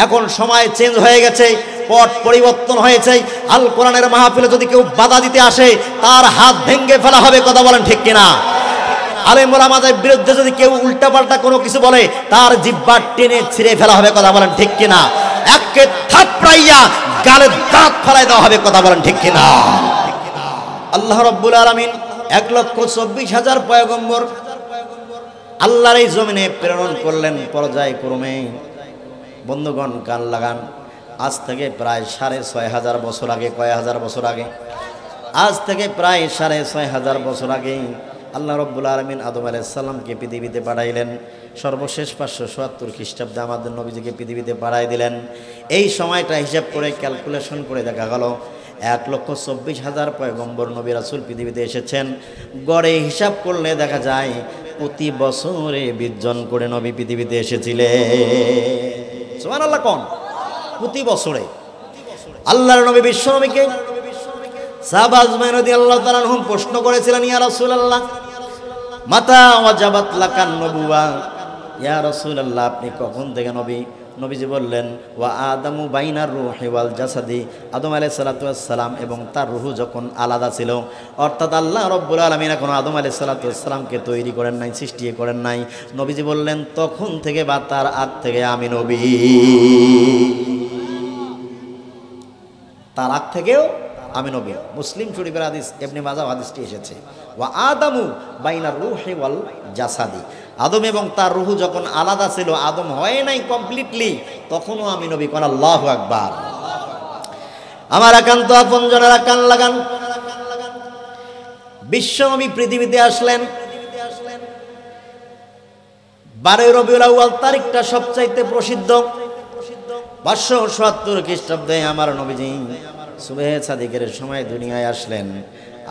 এখন সময় চেঞ্জ হয়ে গেছে, পট পরিবর্তন হয়েছে। আল কোরআনের মাহফিলে যদি কেউ বাধা দিতে আসে তার হাত ভেঙে ফেলা হবে, কথা বলেন ঠিক কিনা? আলেম ওলামাদের বিরুদ্ধে যদি কেউ উল্টাপাল্টা কোনো কিছু বলে তার জিহ্বা টেনে ছিঁড়ে ফেলা হবে, কথা বলেন ঠিক কিনা? একে থাপড়াইয়া গালে দাঁত ফেলাই দেওয়া হবে, কথা বলেন ঠিক কিনা? আল্লাহ রাব্বুল আলামিন 1,24,000 পয়গম্বর আল্লাহর এই জমিনে প্রেরণ করলেন পর্যায়ক্রমে। বন্ধুগণ কান লাগান, আজ থেকে প্রায় 6,500 বছর আগে, কয় হাজার বছর আগে, আজ থেকে প্রায় 6,500 বছর আগে আল্লাহ রাব্বুল আলামিন আদম আলাইহিস সালামকে পৃথিবীতে পাঠাইলেন। সর্বশেষ 577 খ্রিস্টাব্দে আমাদের নবীজিকে পৃথিবীতে পাঠাই দিলেন। এই সময়টা হিসাব করে ক্যালকুলেশন করে দেখা গেল 1,24,000 পয়গম্বর নবী রাসূল পৃথিবীতে এসেছেন। গড়ে হিসাব করলে দেখা যায় প্রতি বছরে 20 জন করে নবী পৃথিবীতে এসেছিলেন। সুবহানাল্লাহ কোন? প্রতি বছরে। আল্লাহর নবী বিশ্ব নবীকে সাহাবা আজমাইন রাদিয়াল্লাহু তাআলা আনহুম প্রশ্ন করেছিলেন, ইয়া রাসূলুল্লাহ মাতা ওয়াজাবাত লাকান নবুওয়া, ইয়া রাসূলুল্লাহ আপনি কখন থেকে নবী? নবীজি বললেন, ওয়া আদামু বাইনার রূহি ওয়াল জাসাদি, আদম আলাইহিস সালাতু ওয়াস সালাম এবং তার রূহ যখন আলাদা ছিল, অর্থাৎ আল্লাহ রাব্বুল আলামিন এখন আদম আলাইহিস সালাতু ওয়াস সালামকে তৈরি করেন নাই, সৃষ্টি করেন নাই। নবীজি বললেন তখন থেকে বা তার আগ থেকে আমি নবী। তার আগ থেকেও আমি নবী। মুসলিম শরীফের হাদিস, ইবনে মাজাহ হাদিসটি এসেছে, ওয়া আদামু বাইনার রূহি ওয়াল জাসাদি, আদম এবং তার রূহ যখন আলাদা ছিল, আদম হয় নাই কমপ্লিটলি, তখনও আমি নবী। কোন আল্লাহু আকবার। আমার একান্ত আপনজনেরা কান লাগান, বিশ্ব নবী পৃথিবীতে আসলেন 12 রবিউল আউয়াল তারিখটা সবচাইতে প্রসিদ্ধ। 577 খ্রিস্টাব্দে আমার নবীজি সুবহে সাদিকের সময় দুনিয়ায় আসলেন।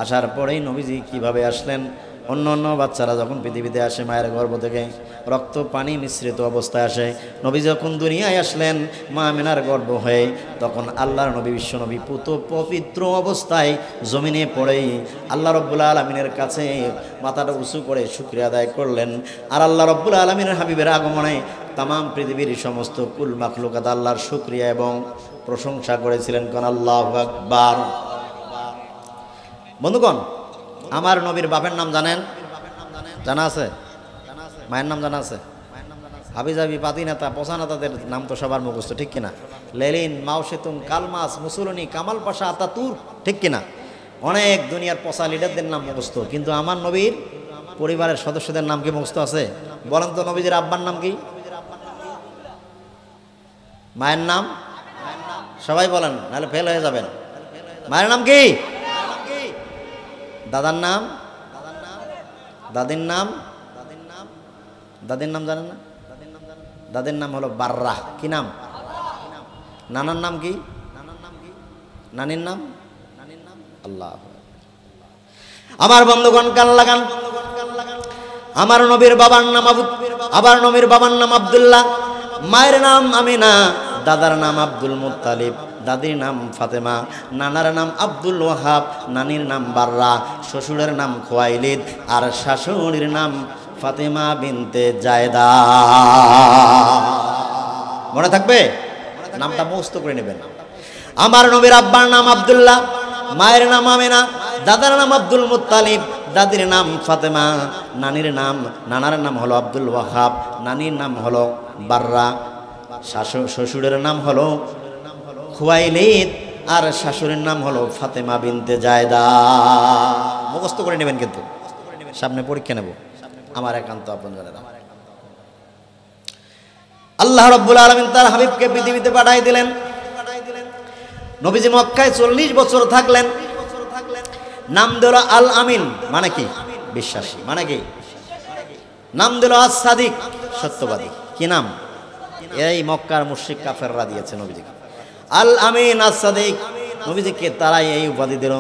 আসার পরেই নবীজি কিভাবে আসলেন? অন্য অন্য বাচ্চারা যখন পৃথিবীতে আসে মায়ের গর্ভ থেকে রক্ত পানি মিশ্রিত অবস্থায় আসে, নবী যখন দুনিয়ায় আসলেন মা আমিনার গর্ভ হয়ে, তখন আল্লাহর নবী বিশ্ব নবী পুত পবিত্র অবস্থায় জমিনে পড়েই আল্লাহ রাব্বুল আলামিনের কাছে মাথাটা উঁচু করে শুকরিয়া আদায় করলেন। আর আল্লাহ রাব্বুল আলামিনের হাবিবের আগমনে তামাম পৃথিবীর সমস্ত কুল মাখলুকাত আল্লাহর শুকরিয়া এবং প্রশংসা করেছিলেন। কোন আল্লাহু আকবার। বন্ধুগণ, আমার নবীর বাপের নাম জানেন? জানা আছে? মায়ের নাম জানা আছে? হাবিজাবি, পাতিনেতা, পসানেতাদের নাম তো সবার মুখস্থ, ঠিক কিনা? লেলিন, মাওসেতুং, কালমাস, মুসুলনি, কামাল পাশা, আতাতুর্ক, ঠিক কিনা? অনেক দুনিয়ার পসা লিডারদের নাম মুখস্থ, কিন্তু আমার নবীর পরিবারের সদস্যদের নাম কি মুখস্থ আছে? বলেন তো, নবীজির আব্বার নাম কি? মায়ের নাম? সবাই বলেন, নাহলে ফেল হয়ে যাবেন। মায়ের নাম কি? দাদার নাম? দাদির নাম? দাদির নাম জানেন না? দাদির নাম হলো বাররা। কি নাম? নানার নাম কি? নানির নাম? আল্লাহ। আমার বন্ধুগণ কান লাগান, আমার নবীর বাবার নাম আবার নবীর বাবার নাম আব্দুল্লাহ, মায়ের নাম আমিনা, দাদার নাম আব্দুল মুত্তালিব, দাদির নাম ফাতেমা, নানার নাম আব্দুল ওয়াহাব, নানির নাম বাররা, শ্বশুরের নাম খুয়াইলিদ, আর শাশুড়ির নাম ফাতেমা বিনতে জায়দা। মনে থাকবে? নামটা মুখস্থ করে নেবেন। আমার নবীর আব্বার নাম আব্দুল্লাহ, মায়ের নাম আমিনা, দাদার নাম আব্দুল মুত্তালিব, দাদির নাম ফাতেমা, নানার নাম হলো আব্দুল ওয়াহাব, নানির নাম হলো বাররা, শ্বশুরের নাম হলো খুয়াইলিদ, আর শাশুড়ির নাম হলো ফাতেমা বিনতে জায়দা। মুখস্থ করে নেবেন, কিন্তু সামনে পরীক্ষা নেব। আমার একান্ত আপনজনেরা, আল্লাহ রাব্বুল আলামিন তার হাবিবকে পৃথিবীতে পাঠাই দিলেন। নবীজি মক্কায় 40 বছর থাকলেন। নাম দিল আল আমিন, মানে কি? বিশ্বাসী। মানে কি? নাম দিল আস সাদিক, সত্যবাদী। কি নাম? এই মক্কার মুশরিক কাফেররা দিয়েছে নবীজিকে আল আমিন, আস সাদিক। নবীজিকে তারাই এই উপাধি দিল।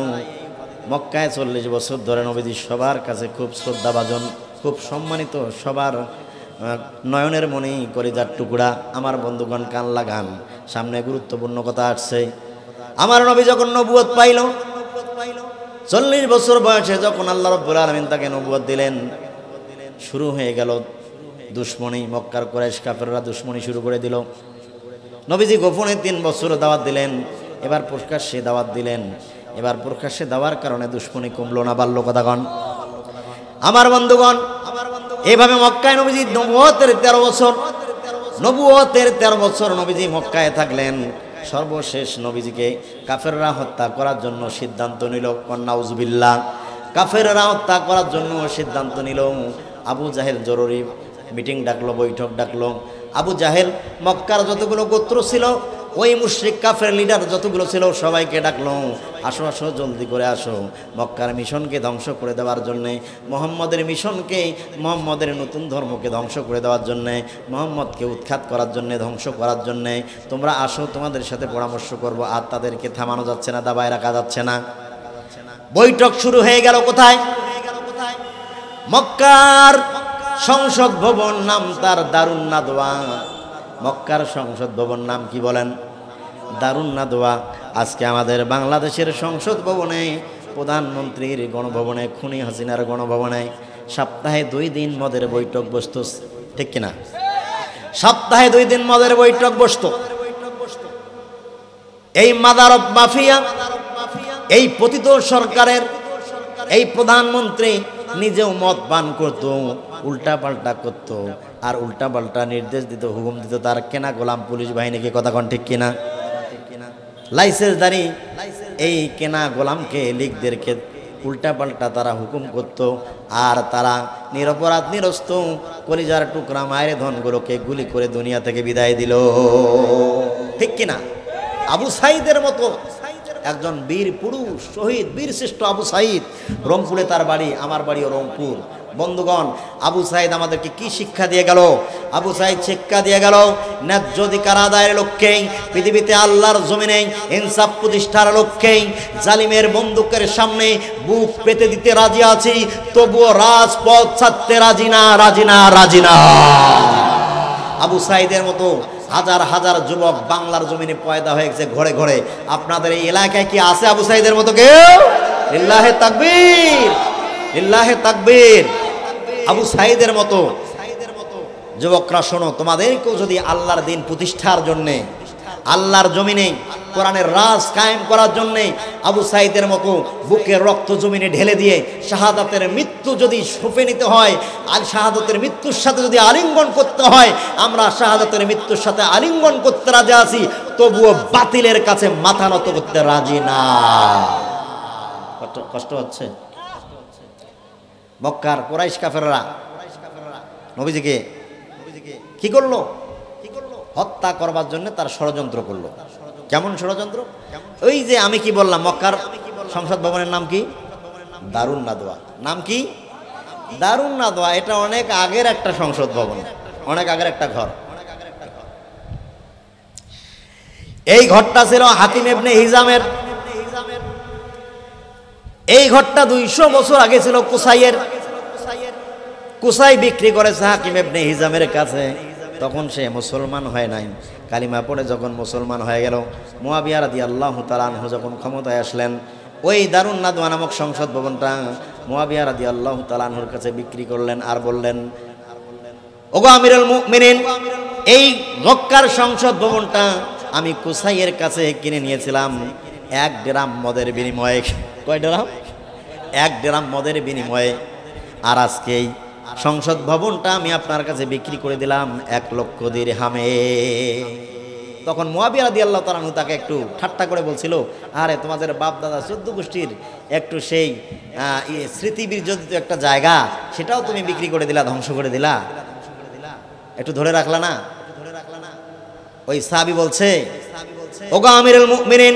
মক্কায় 40 বছর ধরে নবীজি সবার কাছে খুব শ্রদ্ধাভাজন, খুব সম্মানিত, সবার নয়নের মনি, কলিজার টুকরা। আমার বন্ধুগণ কান লাগান, সামনে গুরুত্বপূর্ণ কথা আসছে। আমার নবী যখন নবুয়ত পাইল, 40 বছর বয়সে যখন আল্লাহ রাব্বুল আলামিন তাকে নবুয়ত দিলেন, শুরু হয়ে গেল দুশমনি। মক্কার কুরাইশ কাফেররা দুশমনি শুরু করে দিল। নবীজি গোপনে 3 বছর দাওয়াত দিলেন, এবার প্রকাশ্যে দাওয়াত দিলেন। এবার প্রকাশ্যে দেওয়ার কারণে দুশ্মনী কমলো না বাড়লো? কথা কন আমার বন্ধুগণ। এইভাবে মক্কায় নবীজি নবুয়তের 13 বছর, নবুয়তের 13 বছর নবীজি মক্কায় থাকলেন। সর্বশেষ নবীজিকে কাফেররা হত্যা করার জন্য সিদ্ধান্ত নিল। নাউজুবিল্লাহ। কাফেররা হত্যা করার জন্য সিদ্ধান্ত নিল। আবু জাহেল জরুরি মিটিং ডাকলো, বৈঠক ডাকলো। আবু জাহেল মক্কার যতগুলো গোত্র ছিল, ওই মুশরিক কাফের লিডার যতগুলো ছিল সবাইকে ডাকলো, আসো আসো জলদি করে আসো। মক্কার মিশনকে ধ্বংস করে দেওয়ার জন্যে, মোহাম্মদের মিশনকে, মোহাম্মদের নতুন ধর্মকে ধ্বংস করে দেওয়ার জন্যে, মোহাম্মদকে উৎখাত করার জন্যে, ধ্বংস করার জন্যে তোমরা আসো, তোমাদের সাথে পরামর্শ করব। আর তাদেরকে থামানো যাচ্ছে না, দাবায় রাখা যাচ্ছে না। বৈঠক শুরু হয়ে গেল কোথায়? মক্কার সংসদ ভবন, নাম তার দারুন নাদওয়া। মক্কার সংসদ ভবন নাম কি বলেন? দারুন নাদওয়া। আজকে আমাদের বাংলাদেশের সংসদ ভবনে, প্রধানমন্ত্রীর গণভবনে, খুনি হাসিনার গণভবনে সপ্তাহে 2 দিন মদের বৈঠক বসত, ঠিক কিনা? সপ্তাহে 2 দিন মদের বৈঠক বসত। এই মাদার অফ মাফিয়া, এই পতিত সরকারের এই প্রধানমন্ত্রী নিজেও মদ পান করত, উল্টা পাল্টা করত, আর উল্টা পাল্টা নির্দেশ দিত, হুকুম দিত তার কেনা গোলাম পুলিশ বাহিনীকে। কথা কন ঠিক কিনা? লাইসেন্সদারি এই কেনা গোলামকে, লীগদেরকে উল্টা পাল্টা তারা হুকুম করত, আর তারা নিরপরাধ নিরস্ত কলিজার টুকরা মায়ের ধনগুলোকে গুলি করে দুনিয়া থেকে বিদায় দিল, ঠিক কিনা? আবু সাইদের মতো একজন বীর পুরুষ, শহীদ, বীর শ্রেষ্ঠ আবু সাইদ, রংপুরে তার বাড়ি, আমার বাড়িও রংপুর। বন্ধুগণ, আবু সাইদ আমাদেরকে কি শিক্ষা দিয়ে গেল? আবু সাইদ শিক্ষা দিয়ে গেল ন্যায্য অধিকার আদায়ের লক্ষ্যেই, পৃথিবীতে আল্লাহর জমিনে ইনসাফ প্রতিষ্ঠার লক্ষ্যেই জালিমের বন্দুকের সামনে বুক পেতে দিতে রাজি আছি, তবুও রাজপথ ছাড়তে রাজি না, রাজি না, রাজি না। আবু সাইদের মতো হাজার হাজার যুবক বাংলার জমিনে পয়দা হয়ে গেছে ঘরে ঘরে। আপনাদের এই এলাকায় কি আছে আবু সাইদের মতো কেউ? লিল্লাহে তাকবীর, লিল্লাহে তাকবীর। আবু সাইদের মতো যুবকরা শোনো, তোমাদেরকেও যদি আল্লাহর দিন প্রতিষ্ঠার জন্যে, আল্লাহর জমিনে কোরআনের রাজ কায়েম করার জন্যে আবু সাইদের মতো বুকের রক্ত জমিনে ঢেলে দিয়ে শাহাদাতের মৃত্যু যদি সঁপে নিতে হয়, আর শাহাদাতের মৃত্যুর সাথে যদি আলিঙ্গন করতে হয়, আমরা শাহাদাতের মৃত্যুর সাথে আলিঙ্গন করতে রাজি আছি, তবুও বাতিলের কাছে মাথা নত করতে রাজি না। কষ্ট হচ্ছে? মক্কার কুরাইশ কাফেররা নবীজিকে কি করলো? হত্যা করবার জন্য তার ষড়যন্ত্র করলো। কেমন ষড়যন্ত্র? ওই যে আমি কি বললাম, মক্কার সংসদ ভবনের নাম কি? দারুন নাদওয়া। নাম কি? দারুন নাদওয়া। এটা অনেক আগের একটা সংসদ ভবন, অনেক আগের একটা ঘর। এই ঘরটা ছিল হাকিম ইবনে হিজামের। এই ঘরটা 200 বছর আগে ছিল কুসাইয়ের। কুসাই বিক্রি করেছে হাকিম ইবনে হিজামের কাছে। তখন সে মুসলমান হয় নাই, কালিমা পড়ে যখন মুসলমান হয়ে গেল, মুআবিয়া রাদিয়াল্লাহু তাআলা আনহু যখন ক্ষমতায় আসলেন, ওই দারুন নাদওয়া নামক সংসদ ভবনটা মুআবিয়া রাদিয়াল্লাহু তাআলা আনহুর কাছে বিক্রি করলেন। আর বললেন, ওগো আমিরুল মুমিনিন, এই মক্কার সংসদ ভবনটা আমি কুসাইয়ের কাছে কিনে নিয়েছিলাম 1 ড্রাম মদের বিনিময়ে। কয় ড্রাম? 1 ড্রাম মদের বিনিময়ে। আর আজকে এই সংসদ ভবনটা আমি আপনার কাছে বিক্রি করে দিলাম 1 লক্ষ দিরহামে। তখন মুআবিয়া রাদিয়াল্লাহু তাআলা তাকে একটু ঠাট্টা করে বলছিল, আরে তোমাদের বাপ দাদা 14 গোষ্ঠীর একটু সেই স্মৃতিবিজড়িত একটা জায়গা, সেটাও তুমি বিক্রি করে দিলা, ধ্বংস করে দিলা, একটু ধরে রাখলা না? ওই সাহাবী বলছে, ওগো আমিরুল মুমিনিন,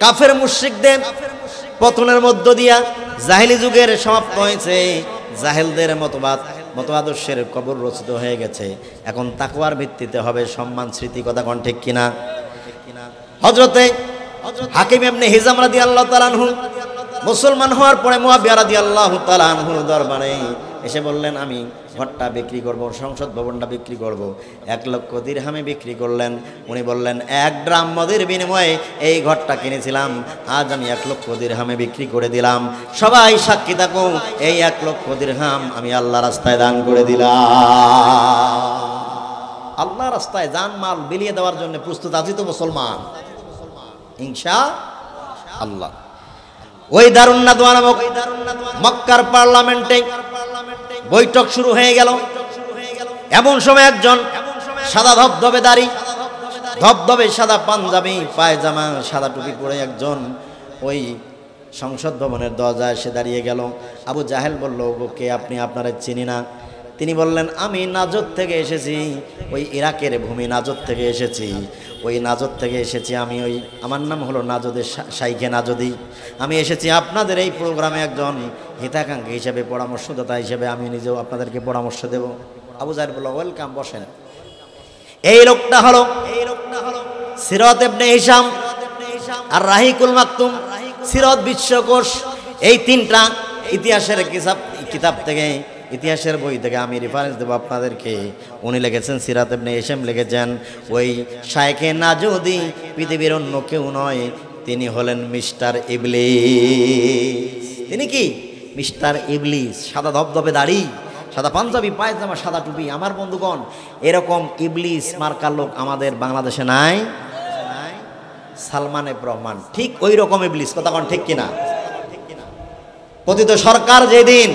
কাফের মুশরিকদের পতনের মধ্য দিয়া জাহেলি যুগের সমাপ্ত হয়েছে। জাহেলদের মতবাদর্শের কবর রচিত হয়ে গেছে। এখন তাকওয়ার ভিত্তিতে হবে সম্মান স্মৃতি। কথা কোন ঠিক কিনা? হযরতে হাকিম ইবনে হিজাম রাদিয়াল্লাহু তাআলা আনহু মুসলমান হওয়ার পরে মুআবিয়া রাদিয়াল্লাহু তাআলা আনহুর দরবারে এসে বললেন, আমি ঘরটা বিক্রি করব, সংসদ ভবনটা বিক্রি করব। 1 লক্ষ দিরহামে বিক্রি করলেন। উনি বললেন, 1 ড্রাম মদের বিনিময়ে এই ঘরটা কিনেছিলাম, আজ আমি 1 লক্ষ দিরহামে বিক্রি করে দিলাম। সবাই সাক্ষী থাকো, এই 1 লক্ষ দিরহাম আমি আল্লাহর রাস্তায় দান করে দিলাম। আল্লাহ রাস্তায় জান মাল বিলিয়ে দেওয়ার জন্য প্রস্তুত আছি তো মুসলমান, ইনশাআল্লাহ। ওই দারুন নাদওয়া নামক মক্কার পার্লামেন্টে বৈঠক শুরু হয়ে গেল। এমন সময় একজন সাদা ধবধবে দাড়ি, ধবধবে সাদা পাঞ্জাবি, পায়জামা, সাদা টুপি পরে একজন ওই সংসদ ভবনের দরজায় এসে দাঁড়িয়ে গেল। আবু জাহেল বলল, কে আপনি? আপনারা চিনি না। তিনি বললেন, আমি নাজদ থেকে এসেছি, ওই ইরাকের ভূমি নাজদ থেকে এসেছি, ওই নাজদ থেকে এসেছি আমি। আমার নাম হলো নাজদের শাইখে নাজদি। আমি এসেছি আপনাদের এই প্রোগ্রামে একজন হিতাকাঙ্ক্ষী হিসেবে, পরামর্শদাতা হিসেবে আমি নিজেও আপনাদেরকে পরামর্শ দেব। আবু জাহেল বলল, ওয়েলকাম, বসেন। এই লোকটা হলো সিরাত ইবনে হিশাম আর রাহিকুল মাকতুম, সিরাত বিশ্বকোষ, এই তিনটা ইতিহাসের কিতাব থেকে, ইতিহাসের বই থেকে আমি রেফারেন্স দেবো আপনাদেরকে। উনি লিখেছেন, সিরাত ইবনে হিশাম লিখেছেন, ওই শাইখে নাজদি পৃথিবীর অন্য কেউ নয়, তিনি হলেন মিস্টার ইবলিস। তিনি কি? মিস্টার ইবলিস। সাদা ধবধবে দাড়ি, সাদা পাঞ্জাবি, পায়জামা, সাদা টুপি। আমার বন্ধুগণ, এরকম ইবলিস মার্কার লোক আমাদের বাংলাদেশে নাই। সালমান এফ রহমান ঠিক ওই রকম ইবলিস, কথা কোন ঠিক কিনা? পতিত সরকার যেদিন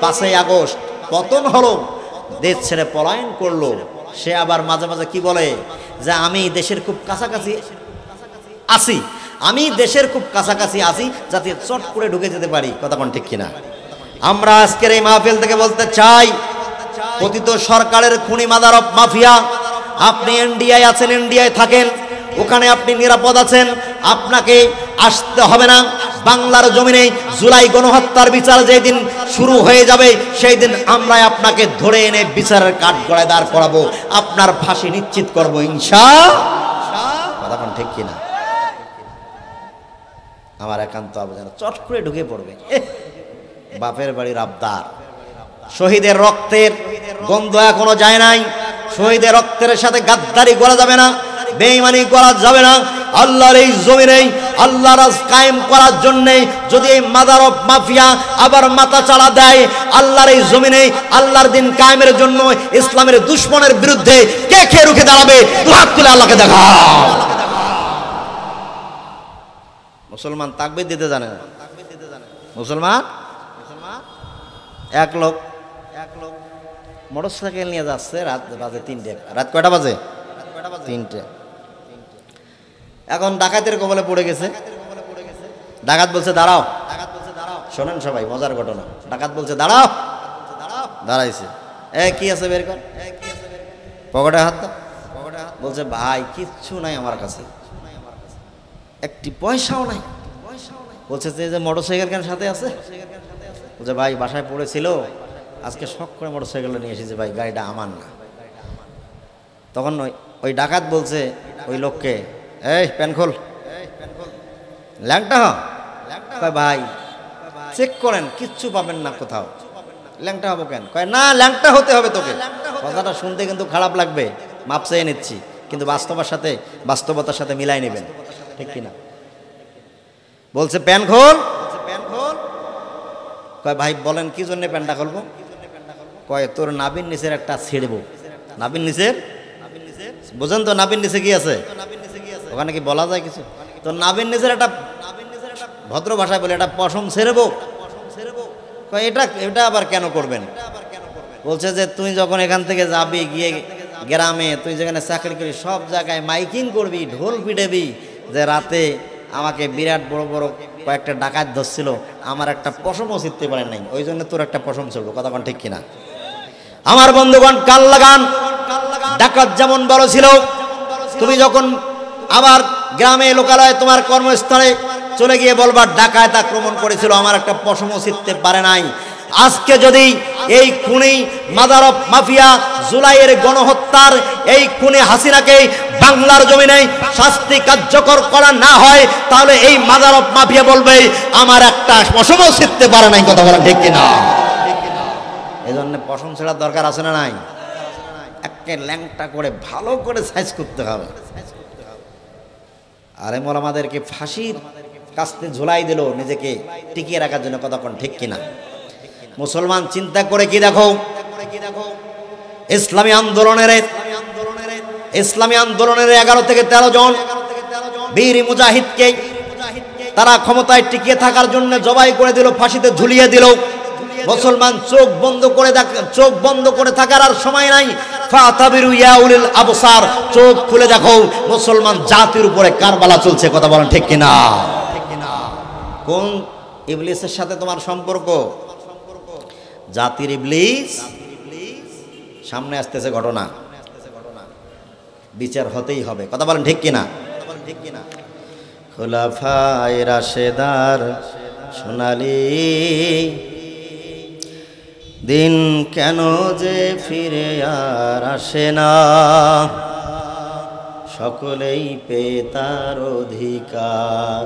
5ই আগস্ট পতন হলো, দেশ ছেড়ে পলায়ন করলো, সে আবার মাঝে মাঝে কি বলে যে আমি দেশের খুব কাছাকাছি আছি, আমি দেশের খুব কাছাকাছি আছি, যাতে চট করে ঢুকে যেতে পারি। কথা কোন ঠিক কিনা? আমরা আজকের এই মাহফিল থেকে বলতে চাই, পতিত সরকারের খুনি মাদারব মাফিয়া, আপনি ইন্ডিয়ায় আছেন, ইন্ডিয়ায় থাকেন, ওখানে আপনি নিরাপদ আছেন, আপনাকে আসতে হবে না বাংলার জমিনে। জুলাই গণহত্যার বিচার যেই দিন শুরু হয়ে যাবে, সেই দিন আমরা আপনাকে ধরে এনে বিচারের কাঠগড়ায় দাঁড় করাবো, আপনার ফাঁসি নিশ্চিত করবো, ইনশাআল্লাহ। কথা ঠিক কিনা? আমার একান্ত আবেদন, চট করে ঢুকে পড়বে। বাপের বাড়ির আবদার, শহীদের রক্তের গন্ধ এখনো যায় নাই। শহীদের রক্তের সাথে গাদ্দারি করা যাবে না, বেঈমানি করা যাবে না। আল্লাহর এই জমিনে আল্লাহ রাজ কায়েম করার জন্যে যদি এই মাদারব মাফিয়া আবার মাথা চাড়া দেয়, আল্লাহর এই জমিনে আল্লাহর দিন কায়েমের জন্য ইসলামের দুশমনের বিরুদ্ধে কে কে রুখে দাঁড়াবে? দুহাত তুলে আল্লাহকে দেখা। মুসলমান তাকবীর দিতে জানে না। মুসলমান এক লোক মোটরসাইকেল নিয়ে যাচ্ছে, রাত বাজে 3টে। রাত কয়টা বাজে? 3টে। এখন ডাকাতের কবলে পড়ে গেছে। ডাকাত বলছে দাঁড়াও। শোনেন সবাই, মজার ঘটনা। ডাকাত বলছে দাঁড়াও, দাঁড়াইছে। কি আছে বের কর, পকেটে হাত দাও। বলছে ভাই কিচ্ছু নাই আমার কাছে, একটি পয়সাও নাই। বলছে যে মোটরসাইকেল কেন সাথে আছে? বলছে ভাই বাসায় পড়েছিল, আজকে শখ করে মোটরসাইকেলটা নিয়ে এসেছে ভাই, গাড়িটা আমার না। তখন ওই ডাকাত বলছে ওই লোককে, এই প্যান খোল, ল্যাংটা হ। কয় ভাই চেক করেন, কিচ্ছু পাবেন না কোথাও। ল্যাংটা হবো কেন? কয় না, ল্যাংটা হতে হবে তোকে। কথাটা শুনতে কিন্তু খারাপ লাগবে, মাপ চেয়ে নিচ্ছি, কিন্তু বাস্তবতার সাথে মিলাই নেবেন, ঠিক কিনা? বলছে প্যান খোল। কয় ভাই বলেন কি জন্য প্যানটা খুলবো? কয় তোর নাবির নিচের একটা ছিড়বো। নাবির নিচের, বুঝেন তো নাবির নিচে কি আছে? ওখানে কি বলা যায় কিছু? তো নাবির নিচের একটা, ভদ্র ভাষায় বলে, একটা পশম ছেড়বো। কয় এটা আবার কেন করবেন? বলছে যে তুই যখন এখান থেকে যাবি, গিয়ে গ্রামে তুই যেখানে চাকরি করি, সব জায়গায় মাইকিং করবি, ঢোল পিটাবি, যে রাতে আমাকে বিরাট বড় বড় কয়েকটা ডাকাত ধরছিল, আমার একটা পশমও ছিঁড়তে পারে নাই, ওই জন্য তোর একটা পশম ছিড়বো। কথা কোন ঠিক কিনা? আমার বন্ধুগণ কাল লাগান, ডাকাত যেমন বড় ছিল, তুমি যখন আবার গ্রামে লোকালয়ে তোমার কর্মস্থলে চলে গিয়ে বলবা ডাকাত আক্রমণ করেছিল, আমার একটা পশমও ছিঁড়তে পারে নাই। আজকে যদি এই খুনি মাদারব মাফিয়া জুলাইয়ের গণহত্যার এই খুনি হাসিনাকে বাংলার জমিনে শাস্তি কার্যকর করা না হয়, তাহলে এই মাদারব মাফিয়া বলবে আমার একটা পশমও ছিঁড়তে পারে নাই। কথা বলা ঠিক কিনা? এই জন্য পশম ছেড়ার দরকার আছে না নাই? একে ল্যাংটা করে ভালো করে সাইজ করতে হবে। আরে মোলামাদেরকে ফাঁসির কাস্তে ঝুলাই দিল নিজেকে টিকিয়ে রাখার জন্য। কথা কোন ঠিক কিনা? মুসলমান চিন্তা করে কি দেখো, ইসলামী আন্দোলনের ইসলামী আন্দোলনের 11 থেকে 13 জন বীর মুজাহিদকে তারা ক্ষমতায় টিকিয়ে থাকার জন্য জবাই করে দিল, ফাঁসিতে ঝুলিয়ে দিল। মুসলমান চোখ বন্ধ করে থাকার আর সময় নাই। ফাতাবিরু ইয়া উলিল আবসার, চোখ খুলে দেখো মুসলমান জাতির উপরে কারবালা চলছে। কথা বলেন ঠিক কিনা? কোন ইবলিসের সাথে তোমার সম্পর্ক? জাতির ইবলিস সামনে আসতেছে ঘটনা, বিচার হতেই হবে। কথা বলেন ঠিক কিনা? খুলাফায়ে রাশেদার সোনালী দিন কেন যে ফিরে আর আসে না, সকলেই পেয়ে তার অধিকার,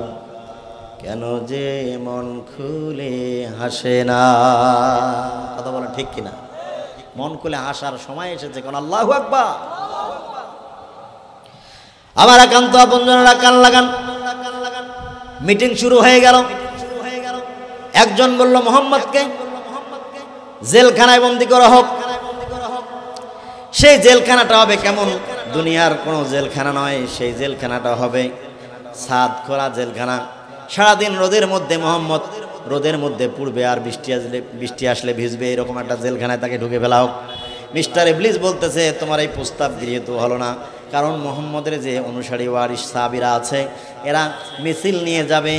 কেন যে মন খুলে হাসে না। কথা বলেন ঠিক কিনা? মন খুলে হাসার সময় এসেছে। কোন আল্লাহু আকবার। আমার একান্ত আপনজনেরা কান লাগান, মিটিং শুরু হয়ে গেল। একজন বলল মোহাম্মদকে জেলখানায় বন্দী করা হোক। সেই জেলখানাটা হবে কেমন? দুনিয়ার কোনো জেলখানা নয়, সেই জেলখানাটা হবে ছাদ খোলা জেলখানা। সারাদিন রোদের মধ্যে মোহাম্মদ রোদের মধ্যে পূর্বে, আর বৃষ্টি আসলে ভিজবে, এরকম একটা জেলখানায় তাকে ঢুকে ফেলা হোক। মিস্টার ইবলিস বলতেছে তোমার এই প্রস্তাব গৃহীত হলো না, কারণ মোহাম্মদের যে অনুসারী ওয়ারিস সাহাবীরা আছে এরা মিছিল নিয়ে যাবে,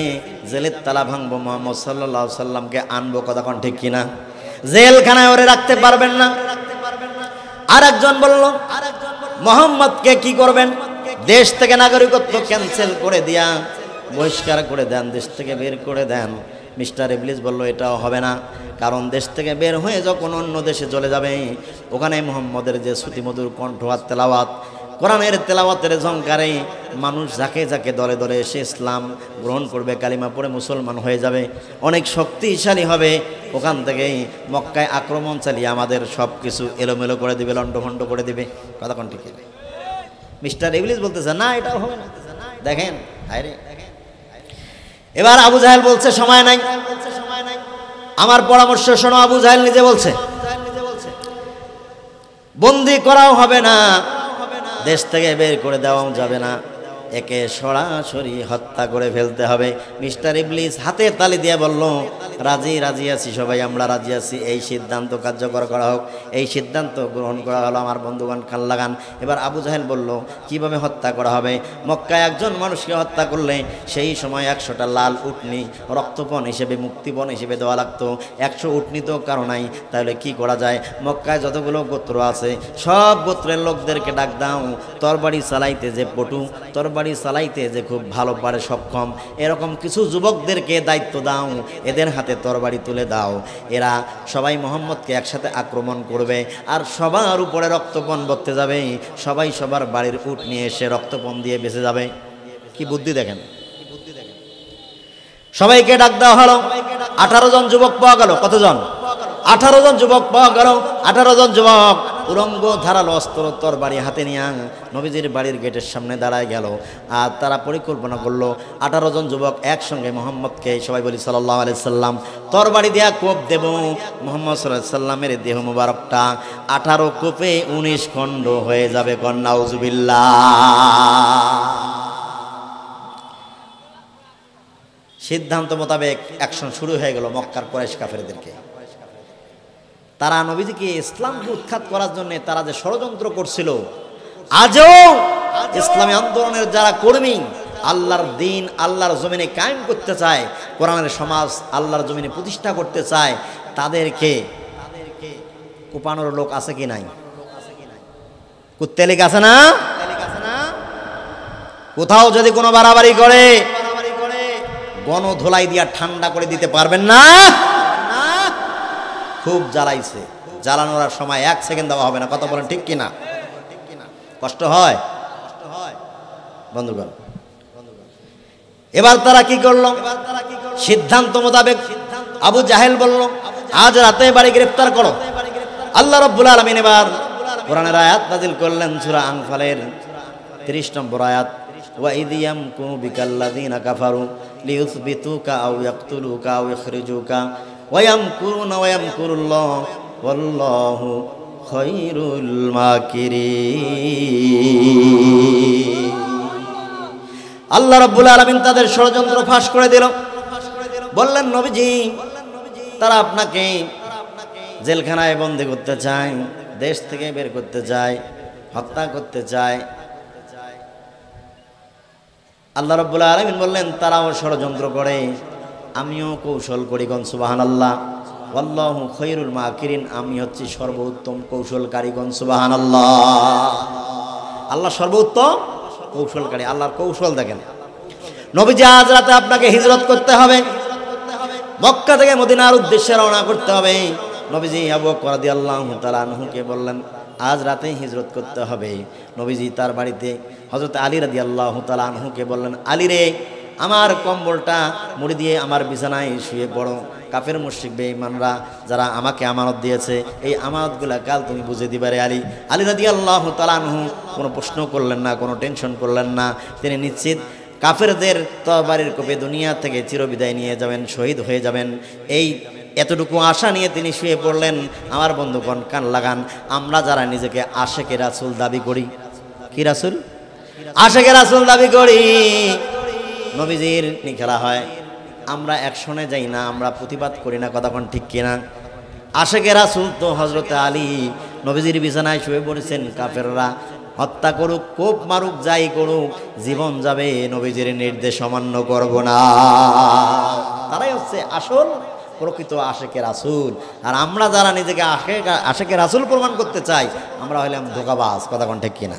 জেলের তালা ভাঙবো, মোহাম্মদ সাল্লাল্লাহু আলাইহি সাল্লামকে আনবো। কথা কোন ঠিক কিনা? জেলখানায় ওরে রাখতে পারবেন না। আর একজন বলল মোহাম্মদকে কি করবেন? দেশ থেকে নাগরিকত্ব ক্যান্সেল করে দিয়া, বহিষ্কার করে দেন, দেশ থেকে বের করে দেন। মিস্টার ইবলিস বলল এটাও হবে না, কারণ দেশ থেকে বের হয়ে যখন অন্য দেশে চলে যাবে ওখানে মোহাম্মদের যে শ্রুতিমধুর কণ্ঠ আর তেলাওয়াত, কোরআনের তেলাওয়াতের ঝংকারে মানুষ যাকে যাকে দলে দলে এসে ইসলাম গ্রহণ করবে, কালিমা পড়ে মুসলমান হয়ে যাবে, অনেক শক্তিশালী হবে। ওখান থেকে মক্কায় আক্রমণ চালিয়ে আমাদের সব কিছু এলোমেলো করে দিবে, লণ্ডভণ্ড করে দিবে। কথা কোন ঠিক? মিস্টার ইবলিস বলতেছে না, এটাও হবে না। দেখেন হায়রে। এবার আবু জাহেল বলছে সময় নাই, আমার পরামর্শ শোনো। আবু জাহেল নিজে বলছে বন্দী করাও হবে না, দেশ থেকে বের করে দেওয়াও যাবে না, একে সরাসরি হত্যা করে ফেলতে হবে। মিস্টার ইবলিস হাতে তালি দিয়ে বলল রাজি আছি, সবাই আমরা রাজি আছি, এই সিদ্ধান্ত কার্যকর করা হোক। এই সিদ্ধান্ত গ্রহণ করা হলো। আমার বন্ধুগণ কান লাগান। এবার আবু জাহেল বলল কিভাবে হত্যা করা হবে? মক্কায় একজন মানুষকে হত্যা করলে সেই সময় 100টা লাল উটনি রক্তপণ হিসেবে, মুক্তিপণ হিসেবে দেওয়া লাগতো। 100 উটনি তো কারো নাই, তাহলে কি করা যায়? মক্কায় যতগুলো গোত্র আছে সব গোত্রের লোকদেরকে ডাক দাও, তরবারি চালাইতে যে পটু, তরবারি চালাইতে যে খুব ভালো পারে, সক্ষম, এরকম কিছু যুবকদেরকে দায়িত্ব দাও, এদের হাতে তরবারি তুলে দাও। এরা সবাই মোহাম্মদকে একসাথে আক্রমণ করবে আর সবার উপরে রক্তপণ বর্তে যাবে। সবাই সবার বাড়ির উট নিয়ে এসে রক্তপণ দিয়ে বেঁচে যাবে। কি বুদ্ধি দেখেন! সবাইকে ডাক দেওয়া হলো। 18 জন যুবক পাওয়া গেল। কতজন? 18 জন যুবক পাওয়া গেল। 18 জন যুবক উলঙ্গ ধারালো অস্ত্র তরবারি হাতে নিয়ে নবীজির বাড়ির গেটের সামনে দাঁড়ায় গেল। আর তারা পরিকল্পনা করলো 18 জন যুবক একসঙ্গে মোহাম্মদকে, সবাই বলি সাল্লাল্লাহু আলাইহি সাল্লাম, তরবারি দেয়া কোপ দেব। মোহাম্মদ সাল্লাল্লাহু আলাইহি সাল্লামের দেহ মুবারকটা 18 কোপে 19 খণ্ড হয়ে যাবে। কন নাউজুবিল্লাহ। সিদ্ধান্ত মোতাবেক অ্যাকশন শুরু হয়ে গেল মক্কার কুরাইশ কাফেরদেরকে। তারা নবীজিকে ইসলামকে উৎখাত করার জন্য তারা যে ষড়যন্ত্র করছিল, আজও ইসলামী আন্দোলনের যারা কর্মী আল্লাহর দিন আল্লাহর জমিনে কায়েম করতে চায়, কোরআনের সমাজ আল্লাহর জমিনে প্রতিষ্ঠা করতে চায়, তাদেরকে কোপানোর লোক আছে কি নাই? কুত্তেলিক আছে না? কোথাও যদি কোনো বাড়াবাড়ি করে গণধোলাই দিয়া ঠান্ডা করে দিতে পারবেন না। খুব জ্বালাইছে, জ্বালানোর আর সময় 1 সেকেন্ড দেওয়া হবে না। কথা বলেন ঠিক কিনা? কষ্ট হয় বন্ধুগণ। এবার তারা কি করলো? সিদ্ধান্ত মোতাবেক আবু জাহেল বলল আজ রাতে বাড়ি গ্রেফতার করো। আল্লাহ রাব্বুল আলামিন এবার কোরআনের আয়াত নাযিল করলেন সূরা আনফালের 30 নম্বর আয়াত, ওয়া ইয ইয়ামকুরু বিকাল্লাযীনা কাফারু লিইউসবিতুকা আও ইয়াকতুলুকা আও ইখরিজুকা ওয়া ইয়ামকুরুনা ওয়া ইয়ামকুরুল্লাহ ওয়াল্লাহু খৈরুল মাকিরিন। আল্লাহ রাব্বুল আলামিন তাদের ষড়যন্ত্র ফাঁস করে দিল। বললেন নবীজি, তারা আপনাকে জেলখানায় বন্দী করতে চায়, দেশ থেকে বের করতে চায়, হত্যা করতে চায়। আল্লাহ রাব্বুল আলামিন বললেন তারাও ষড়যন্ত্র করে, আমিও কৌশল করি। গণ সুবহানাল্লাহ। আল্লাহু খৈরুল মাকিরিন, আমি হচ্ছি সর্বোত্তম কৌশলকারী। গণ সুবহানাল্লাহ। আল্লাহ সর্বোত্তম কৌশলকারী। আল্লাহর কৌশল দেখেন। নবীজি, আজ রাতে আপনাকে হিজরত করতে হবে, মক্কা থেকে মদিনার উদ্দেশ্যে রওনা করতে হবে। নবীজি আবু বকর রাদিয়াল্লাহু তাআলা আনহুকে বললেন আজ রাতেই হিজরত করতে হবে। নবীজি তার বাড়িতে হযরত আলী রাদিয়াল্লাহু তাআলা আনহুকে বললেন, আলী রে, আমার কম্বলটা মুড়ি দিয়ে আমার বিছানায় শুয়ে পড়ো। কাফের মুশরিক বেঈমানরা যারা আমাকে আমানত দিয়েছে, এই আমানতগুলা কাল তুমি বুঝে দিবে রে আলী। আলী রাদিয়াল্লাহু তাআলা আনহু কোনো প্রশ্ন করলেন না, কোনো টেনশন করলেন না। তিনি নিশ্চিত কাফেরদের তরবারির কোপে দুনিয়া থেকে চিরবিদায় নিয়ে যাবেন, শহীদ হয়ে যাবেন। এই এতটুকু আশা নিয়ে তিনি শুয়ে পড়লেন। আমার বন্ধুগণ, কান লাগান, আমরা যারা নিজেকে আশেকে রাসূল দাবি করি, কি রাসূল? আশেকে রাসূল দাবি করি, নবীজির খেলা হয়, আমরা অ্যাকশনে যাই না, আমরা প্রতিবাদ করি না। কথা কোন ঠিক কিনা? আশেকে রাসূল তো হযরত আলী নবীজির বিছানায় শুয়ে পড়েছেন। কাফেররা হত্যা করুক, কোপ মারুক, যাই করুক, জীবন যাবে, নবীজির নির্দেশ অমান্য করব না। তারাই হচ্ছে আসল প্রকৃত আশেকে রাসূল। আর আমরা যারা নিজেকে আশেকে রাসূল প্রমাণ করতে চাই, আমরা হইলাম ধোঁকাবাজ। কথা কোন ঠিক কিনা?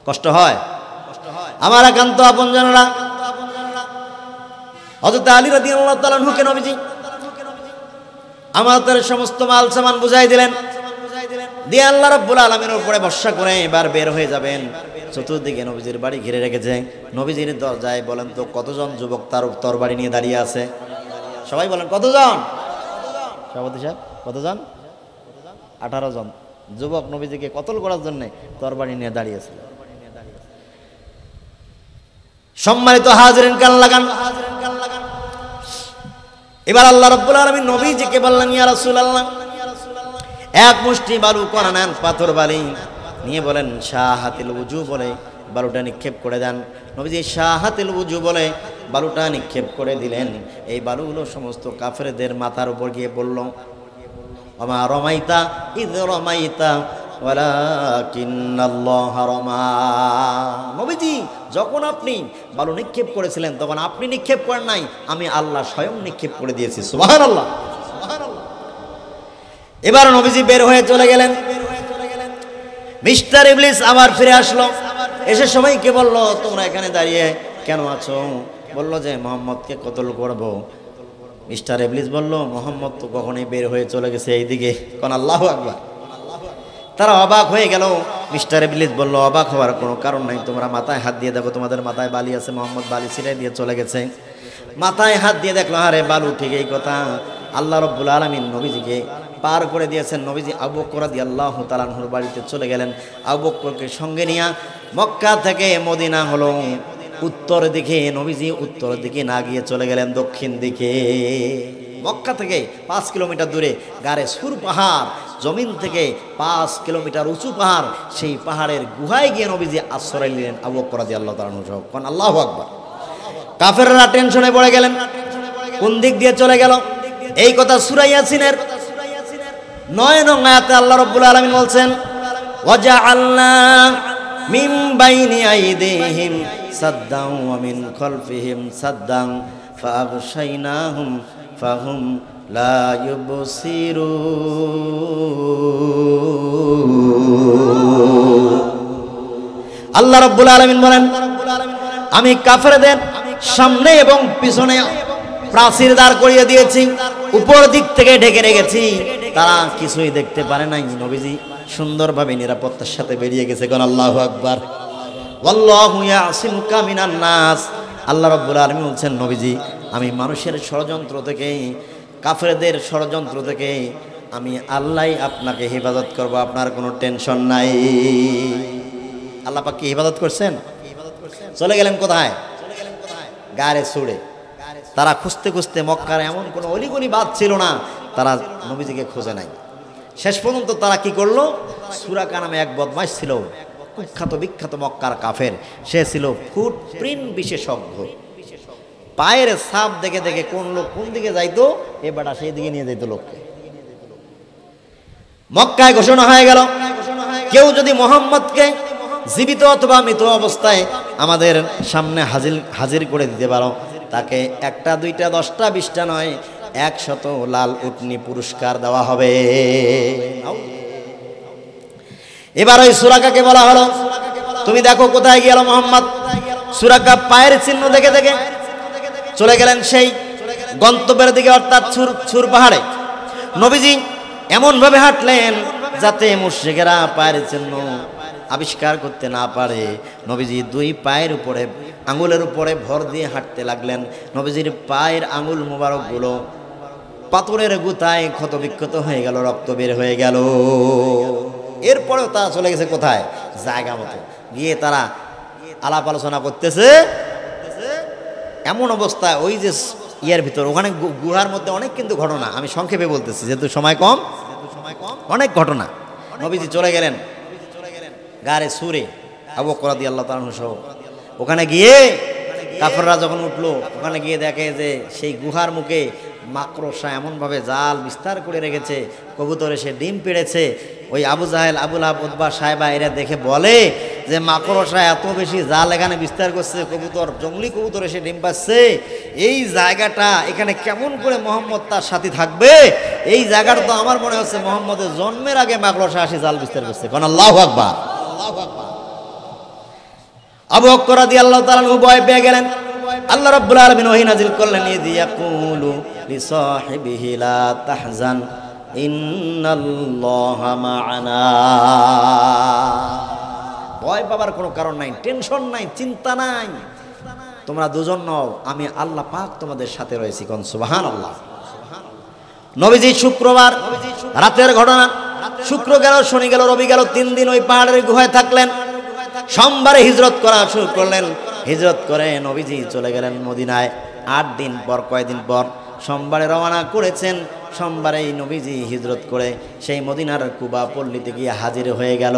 কষ্ট হয় আমার একান্ত আপনজনেরা। হযরত আলী রাদিয়াল্লাহু তাআলা আনহুকে নবীজি আমাদের সমস্ত মাল সামান বুঝাই দিলেন, দিয়ে আল্লাহ রাব্বুল আলামিনের উপরে ভরসা করে এবার বের হয়ে যাবেন। চতুর্দিকে নবীজির বাড়ি ঘিরে রেখেছে। নবীজির দরজায় বলেন তো কতজন যুবক তার তরবারি নিয়ে দাঁড়িয়ে আছে? সবাই বলেন কতজন? সভাপতি সাহেব, কতজন? 18 জন যুবক নবীজিকে কতল করার জন্য তরবারি নিয়ে দাঁড়িয়েছে। সম্মানিত হাজিরিন, কান লাগান। এবার আল্লাহ রাব্বুল আলামিন নবীজিকে বললেন, ইয়া রাসূলুল্লাহ, এক মুষ্টি বালু করে নেন, পাথর বালি নিয়ে বলেন শাহাতিল উজু বলে বালুটা নিক্ষেপ করে দেন। নবীজি শাহাতিল উজু বলে বালুটা নিক্ষেপ করে দিলেন। এই বালুগুলো সমস্ত কাফেরদের মাথার উপর গিয়ে পড়ল। ওমা রমাইতা ইয রমাইতা ওয়ালাকিন্নাল্লাহা রামা। নবীজি, যখন আপনি বালু নিক্ষেপ করেছিলেন তখন আপনি নিক্ষেপ করেন নাই, আমি আল্লাহ স্বয়ং নিক্ষেপ করে দিয়েছি। সুবহানাল্লাহ। এবার নবীজি বের হয়ে চলে গেলেন। মিস্টার ইবলিস আবার ফিরে আসলো, এসে সবাইকে বলল, তোমরা এখানে দাঁড়িয়ে কেন আছো? বলল যে মুহাম্মদকে কতল করব। মিস্টার ইবলিস বলল, মুহাম্মদ তো কখনোই বের হয়ে চলে গেছে এইদিকে। কোন আল্লাহু আকবার। তারা অবাক হয়ে গেল। মিস্টার ইবলিস বলল, অবাক হওয়ার কোনো কারণ নাই, তোমরা মাথায় হাত দিয়ে দেখো, তোমাদের মাথায় বালি আছে। মুহাম্মদ বালি ছিটাই দিয়ে চলে গেছে। মাথায় হাত দিয়ে দেখলো, আরে বালু, ঠিক এই কথা। আল্লাহ রাব্বুল আলামিন নবীজিকে পার করে দিয়েছেন। নবীজি আবু বকর রাদিয়াল্লাহু তাআলা আনহুর বাড়িতে চলে গেলেন। আবু বকরকে সঙ্গে নিয়ে মক্কা থেকে মদিনা হলো উত্তর দিকে। নবীজি উত্তর দিকে না গিয়ে চলে গেলেন দক্ষিণ দিকে। মক্কা থেকে 5 কিলোমিটার দূরে গারে সুর পাহাড়, জমিন থেকে 5 কিলোমিটার উঁচু পাহাড়, সেই পাহাড়ের গুহায় গিয়ে নবীজি আশ্রয় নিলেন আবু বকর রাদিয়াল্লাহু তাআলা আনহু। কোন আল্লাহু আকবার। কাফেররা টেনশনে পড়ে গেলেন, কোন দিক দিয়ে চলে গেল। এই কথা সূরা ইয়াসিনের 9 নং আয়াতে আল্লাহ রাব্বুল আলামিন বলছেন, ওয়াজআলনা মিন বাইনি আইদিহিম সাদ্দান ওয়া মিন খালফিহিম সাদ্দান ফাআগশাইনাহুম ফাহুম লা ইউবসিরুন। আল্লাহ রাব্বুল আলামিন বলেন, আমি কাফেরদের সামনে এবং পিছনে প্রাচীর দাঁড় করিয়ে দিয়েছি, উপর দিক থেকে ঢেকে রেখেছি, তারা কিছুই দেখতে পারে নাই। নবীজি সুন্দরভাবে নিরাপত্তার সাথে বেরিয়ে গেছে। কোন আল্লাহু আকবার। ওয়াল্লাহু ইয়াসিমুকা মিনান নাস। আল্লাহ রাব্বুল আলামিন বলছেন, নবীজি, আমি মানুষের ষড়যন্ত্র থেকে, কাফেরদের ষড়যন্ত্র থেকে আমি আল্লাহই আপনাকে হেফাজত করব, আপনার কোনো টেনশন নাই। আল্লাহ পাক কি হেফাজত করছেন? চলে গেলেন কোথায়? গারে সুরে। তারা খুঁজতে খুঁজতে মক্কার এমন কোনো অলিগলি বাদ ছিল না, তারা নবীজিকে খোঁজে নাই। শেষ পর্যন্ত তারা কি করলো, সুরাকা নামে এক বদমাশ ছিল, কুখ্যাত বিখ্যাত মক্কার কাফের, সে ছিল ফুটপ্রিন্ট বিশেষজ্ঞ। পায়ের ছাপ দেখে দেখে কোন লোক কোন দিকে যাইতো, এ বেটা সেই দিকে নিয়ে যাইতো লোককে। মক্কায় ঘোষণা হয়ে গেল, কেউ যদি মোহাম্মদকে জীবিত অথবা মৃত অবস্থায় আমাদের সামনে হাজির করে দিতে পারো, তাকে একটা দুইটা 10টা 20টা নয় 100 লাল উটনি পুরস্কার দেওয়া হবে। এবার ওই সুরাকাকে বলা হলো, তুমি দেখো কোথায় গেল মোহাম্মদ। সুরাকা পায়ের চিহ্ন দেখে দেখে চলে গেলেন সেই গন্তব্যের দিকে, অর্থাৎ ছুর পাহাড়ে। নবীজি এমন ভাবে হাঁটলেন যাতে মুশরিকেরা পায়ের চিহ্ন আবিষ্কার করতে না পারে। নবীজি 2 পায়ের উপরে আঙ্গুলের উপরে ভর দিয়ে হাঁটতে লাগলেন। নবীজির পায়ের আঙ্গুল মোবারকগুলো পাথরের গুতায় ক্ষত বিক্ষত হয়ে গেল, রক্ত বের হয়ে গেল। এরপরেও তারা চলে গেছে কোথায়, জায়গা মতো গিয়ে তারা আলাপ আলোচনা করতেছে। এমন অবস্থায় ওই যে ইয়ার ভিতর, ওখানে গুহার মধ্যে অনেক কিন্তু ঘটনা, আমি সংক্ষেপে বলতেছি যেহেতু সময় কম, অনেক ঘটনা। নবীজি চলে গেলেন গারে সুরে, আবু বকর রাদিয়াল্লাহু তাআলা সহ। ওখানে গিয়ে কাফেররা যখন উঠলো, ওখানে গিয়ে দেখে যে সেই গুহার মুখে মাকড়সা এমনভাবে জাল বিস্তার করে রেখেছে, কবুতরে সে ডিম পেড়েছে। ওই আবু জাহেল, আবুল আহাব, উতবা, সায়বা এরা দেখে বলে যে মাকড়সা এত বেশি জাল এখানে বিস্তার করছে, কবুতর জঙ্গলি কবুতর এসে ডিম পাচ্ছে, এই জায়গাটা এখানে কেমন করে মোহাম্মদ তার সাথে থাকবে? এই জায়গাটা তো আমার মনে হচ্ছে মোহাম্মদের জন্মের আগে মাকড়সা আসি জাল বিস্তার করছে। কারণ আল্লাহু আকবার। আবু বকর রাদিয়াল্লাহু তাআলা ভয় পেয়ে গেলেন। আল্লাহ রাব্বুল আলামিন ওহী নাযিল করলেন, ইয়াকুলু লিসাহিবিহি লা তাহজান ইন্নাল্লাহা মা'ানা। ভয় পাবার কোনো কারণ নাই, টেনশন নাই, চিন্তা নাই, তোমরা দুজন নও, আমি আল্লাহ পাক তোমাদের সাথে রয়েছি। কোন সুবহানাল্লাহ। নবীজি শুক্রবার রাতের ঘটনা, শুক্র গেল, শনি গেল, রবি গেল, 3 দিন ওই পাহাড়ের গুহায় থাকলেন। সোমবারে হিজরত করা শুরু করলেন। হিজরত করে নবীজি চলে গেলেন মদিনায়। 8 দিন পর, কয়দিন পর সোমবারে রওনা করেছেন। সোমবারেই নবীজি হিজরত করে সেই মদিনার কুবা পল্লীতে গিয়ে হাজির হয়ে গেল।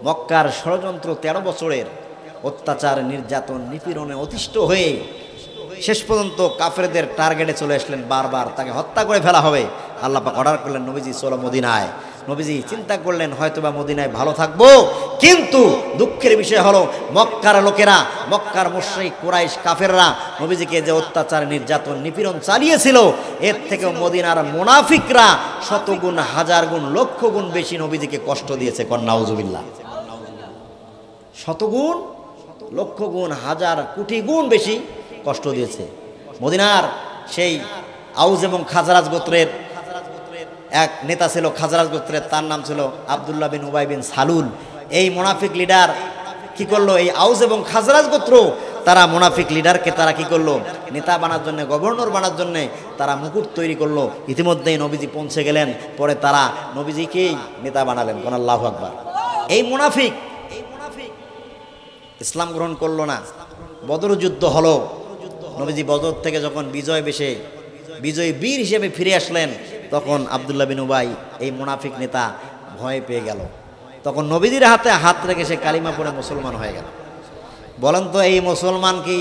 মক্কার ষড়যন্ত্র 13 বছরের অত্যাচার, নির্যাতন, নিপীড়নে অতিষ্ঠ হয়ে শেষ পর্যন্ত কাফেরদের টার্গেটে চলে আসলেন। বারবার তাকে হত্যা করে ফেলা হবে। আল্লাহ পাক অর্ডার করলেন, নবীজি চলো মদিনায়। নবীজি চিন্তা করলেন হয়তোবা মদিনায় ভালো থাকবো, কিন্তু দুঃখের বিষয় হলো মক্কার লোকেরা, মক্কার মুশরিক কুরাইশ কাফেররা নবীজিকে যে অত্যাচার, নির্যাতন, নিপীড়ন চালিয়েছিল, এর থেকেও মদিনার মুনাফিকরা 100 গুণ, 1000 গুণ, লক্ষ গুণ বেশি নবীজিকে কষ্ট দিয়েছে। কোন নাউজুবিল্লাহ। 100 গুণ, লক্ষ গুণ, 1000 কোটি গুণ বেশি কষ্ট দিয়েছে। মদিনার সেই আউস এবং খাজরাজ গোত্রের এক নেতা ছিল, খাজরাজ গোত্রের, তার নাম ছিল আব্দুল্লাহ বিন উবাই বিন সালুল। এই মুনাফিক লিডার কি করলো, এই আউস এবং খাজরাজ গোত্র তারা মুনাফিক লিডারকে তারা কি করলো, নেতা বানার জন্য, গভর্নর বানার জন্য তারা মুকুট তৈরি করলো। ইতিমধ্যেই নবীজি পৌঁছে গেলেন, পরে তারা নবীজিকেই নেতা বানালেন। কোন আল্লাহু আকবার। এই মুনাফিক ইসলাম গ্রহণ করলো না। বদর যুদ্ধ হলো। নবীজি বদর থেকে যখন বিজয়ী বীর হিসেবে ফিরে আসলেন, তখন আব্দুল্লাহ বিন উবাই, এই মুনাফিক নেতা, ভয় পেয়ে গেল। তখন নবীজির হাতে হাত রেখে সে কালিমা পড়ে মুসলমান হয়ে গেল। বলেন তো, এই মুসলমান কি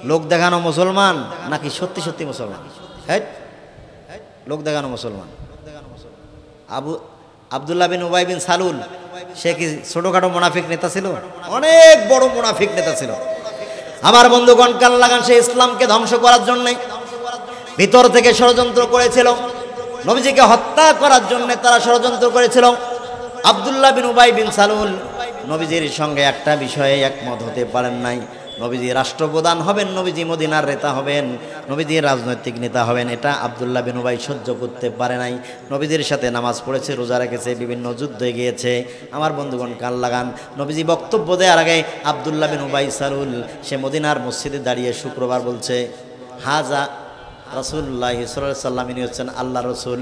লোক দেখানো মুসলমান নাকি সত্যি সত্যি মুসলমান? হ্যাঁ, লোক দেখানো মুসলমান। আব্দুল্লাহ বিন উবাই বিন সালুল সে কি ছোটখাটো মুনাফিক নেতা ছিল? অনেক বড় মুনাফিক নেতা ছিল। আমার বন্ধুগণ, কান লাগান, সে ইসলামকে ধ্বংস করার জন্যে ভিতর থেকে ষড়যন্ত্র করেছিল। নবীজিকে হত্যা করার জন্য তারা ষড়যন্ত্র করেছিল। আব্দুল্লাহ বিন উবাই বিন সালুল নবীজির সঙ্গে একটা বিষয়ে একমত হতে পারেন নাই। নবীজি রাষ্ট্রপ্রধান হবেন, নবীজি মদিনার নেতা হবেন, নবীজি রাজনৈতিক নেতা হবেন, এটা আব্দুল্লাহ বিন উবাই সহ্য করতে পারে নাই। নবীজির সাথে নামাজ পড়েছে, রোজা রেখেছে, বিভিন্ন যুদ্ধে গিয়েছে। আমার বন্ধুগণ, কান লাগান, নবীজি বক্তব্য দেওয়ার আগে আব্দুল্লাহ বিন উবাই সালুল সে মদিনার মসজিদে দাঁড়িয়ে শুক্রবার বলছে, হাজা রাসূলুল্লাহ সাল্লাল্লাহু আলাইহি ওয়াসাল্লাম, ইনি হচ্ছেন আল্লাহ রসুল,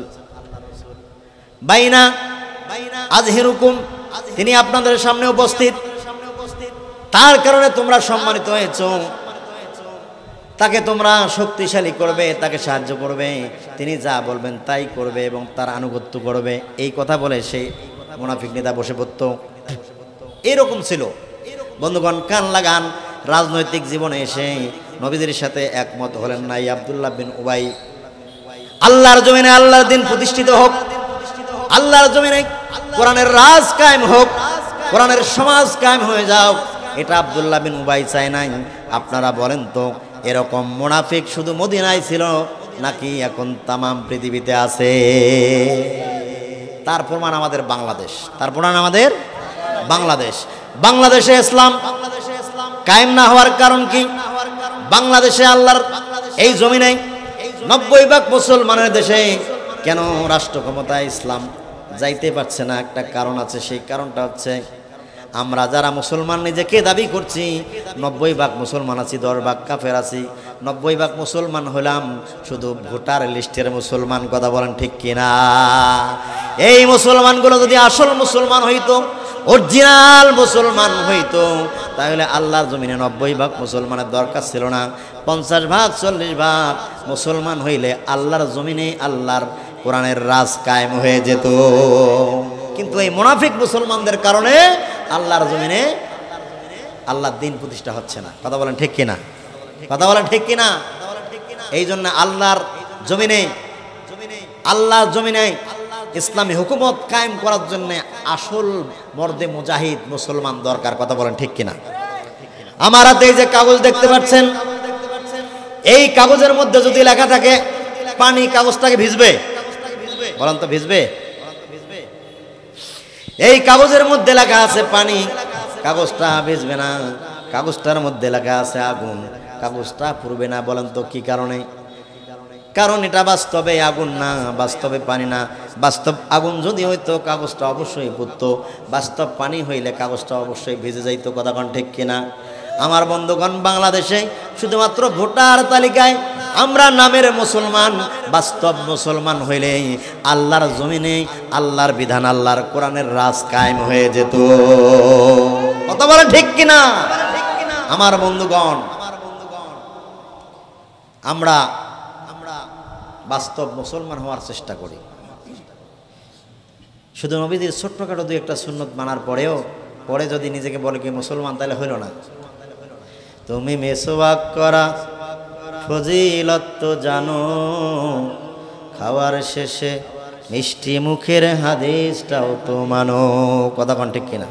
বাইনা আজহিরুকুম, তিনি আপনাদের সামনে উপস্থিত, তার কারণে তোমরা সম্মানিত হয়েছ। তাকে তোমরা শক্তিশালী করবে, তাকে সাহায্য করবে, তিনি যা বলবেন তাই করবে এবং তার আনুগত্য করবে, এই কথা বলে সেই মুনাফিক নেতা বসে পড়ত। এরকম ছিল। বন্ধুগণ, কান লাগান, রাজনৈতিক জীবনে এসে নবীদের সাথে একমত হলেন না এই আব্দুল্লাহ বিন উবাই। আল্লাহর জমিনে আল্লাহর দিন প্রতিষ্ঠিত হোক, আল্লাহর জমিনে কোরআনের রাজ কায়েম হোক, কোরআনের সমাজ কায়েম হয়ে যাও, এটা আব্দুল্লাহ বিন উবাই চায় নাই। আপনারা বলেন তো, এরকম মুনাফিক শুধু মদিনায় ছিল নাকি এখন তামাম পৃথিবীতে আছে? তার প্রমাণ আমাদের বাংলাদেশ, তার প্রমাণ আমাদের বাংলাদেশ। বাংলাদেশে ইসলাম কায়েম না হওয়ার কারণ কি? বাংলাদেশে আল্লাহর এই জমিনে 90% মুসলমানের দেশে কেন রাষ্ট্র ক্ষমতায় ইসলাম যাইতে পারছে না? একটা কারণ আছে, সেই কারণটা হচ্ছে আমরা যারা মুসলমান নিজেকে দাবি করছি 90% মুসলমান আছি, 10% কাফের আছি। 90% মুসলমান হলাম শুধু ভোটার লিস্টের মুসলমান, কথা বলেন ঠিক কিনা? এই মুসলমানগুলো যদি আসল মুসলমান হইতো, অরিজিনাল মুসলমান হইতো, তাহলে আল্লাহর জমিনে 90% মুসলমানের দরকার ছিল না। 50% 40% মুসলমান হইলে আল্লাহর জমিনে আল্লাহর কোরআনের রাজ কায়েম হয়ে যেত। কিন্তু এই মুনাফিক মুসলমানদের কারণে আল্লাহর জমিনে আল্লাহর দিন প্রতিষ্ঠা হচ্ছে না, কথা বলেন ঠিক কিনা? কথা বলেন ঠিক কিনা? এই জন্য আল্লাহর জমিনে ইসলামী হুকুমত কায়েম করার জন্য আসল মর্দে মুজাহিদ মুসলমান দরকার, কথা বলেন ঠিক কিনা? আমার হাতে এই যে কাগজ দেখতে পাচ্ছেন, এই কাগজের মধ্যে যদি লেখা থাকে পানি, কাগজটাকে ভিজবে? বলেন তো ভিজবে? এই কাগজের মধ্যে লেখা আছে পানি, কাগজটা ভিজবে না। কাগজটার মধ্যে লেখা আছে আগুন, কাগজটা পুড়বে না। বলেন তো কি কারণে? কারণ এটা বাস্তবে আগুন না, বাস্তবে পানি না। বাস্তব আগুন যদি হইতো কাগজটা অবশ্যই পুড়তো, বাস্তব পানি হইলে কাগজটা অবশ্যই ভিজে যাইতো, কথা কোন ঠিক কিনা? আমার বন্ধুগণ, বাংলাদেশে শুধুমাত্র ভোটার তালিকায় আমরা নামের মুসলমান, বাস্তব মুসলমান হইলে আল্লাহর জমিনে আল্লাহর বিধান, আল্লাহর কোরআনের রাজ কায়েম হয়ে যেত, কথা বলেন ঠিক কিনা? আমার বন্ধুগণ, আমরা বাস্তব মুসলমান হওয়ার চেষ্টা করি। শুধু নবীদের ছোট্টখাটো দুই একটা সুন্নত মানার পরে যদি নিজেকে বলে কি মুসলমান, তাহলে হইল না। তুমি মেসওয়াক করা ফজিলত তো জানো, খাওয়ার শেষে মিষ্টি মুখের হাদিসটাও তো মানো, কথা কোন ঠিক কিনা?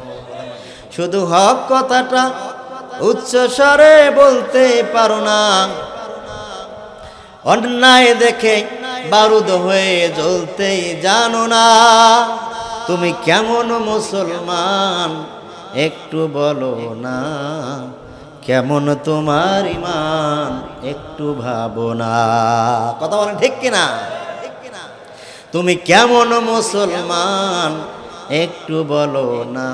শুধু হক কথাটা উচ্চ স্বরে বলতে পারো না, অন্যায় দেখে বারুদ হয়ে জ্বলতেই জানো না। তুমি কেমন মুসলমান একটু বলো না, কেমন তোমার ঈমান একটু ভাবো না, কথা বলেন ঠিক কিনা? তুমি কেমন মুসলমান একটু বলো না,